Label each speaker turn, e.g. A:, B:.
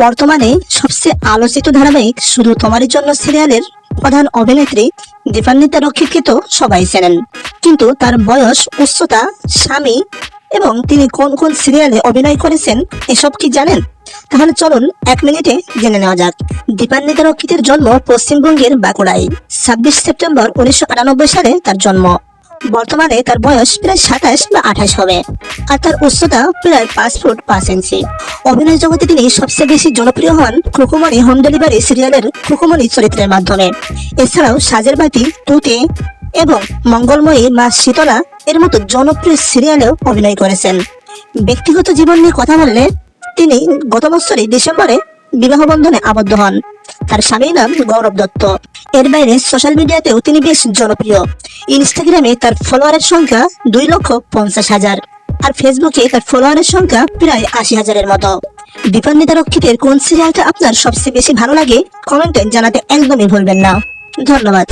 A: বর্তমানে সবচেয়ে আলোচিত ধারাবাহিক শুধু তোমারই জন্য সিরিয়ালের প্রধান অভিনেত্রী দীপান্বিতা রক্ষিতকে তো সবাই চেনেন, কিন্তু তার বয়স, উচ্চতা, স্বামী এবং তিনি কোন কোন সিরিয়ালে অভিনয় করেছেন এসব কি জানেন? তাহলে চলুন 1 মিনিটে জেনে নেওয়া যাক। দীপান্বিতা রক্ষিতের জন্ম পশ্চিমবঙ্গের বাঁকুড়ায়। 26 সেপ্টেম্বর 1998 সালে তার জন্ম। বর্তমানে তার বয়স প্রায় 27 বা 28 হবে, আর তার উচ্চতা প্রায় 5 ফুট 5 ইঞ্চি। অভিনয় জগতে তিনি সবচেয়ে বেশি জনপ্রিয় হন খুকুমনি হোম ডেলিভারি সিরিয়ালের খুকুমনি চরিত্রের মাধ্যমে। এছাড়াও সাজের বাতি, তুতে এবং মঙ্গলময়ী মা শীতলা এর মতো জনপ্রিয় সিরিয়ালেও অভিনয় করেছেন। ব্যক্তিগত জীবন নিয়ে কথা বললে তিনি গত বছরই ডিসেম্বরে বিবাহ বন্ধনে আবদ্ধ হন। তার স্বামীর নাম গৌরব দত্ত। এর বাইরে সোশ্যাল মিডিয়াতেও তিনি বেশ জনপ্রিয়। ইনস্টাগ্রামে তার ফলোয়ারের সংখ্যা 2,50,000, আর ফেসবুকে তার ফলোয়ারের সংখ্যা প্রায় 80,000-এর মতো। দীপান্বিতা রক্ষিতের কোন সিরিয়ালটা আপনার সবচেয়ে বেশি ভালো লাগে কমেন্টে জানাতে একদমই ভুলবেন না। ধন্যবাদ।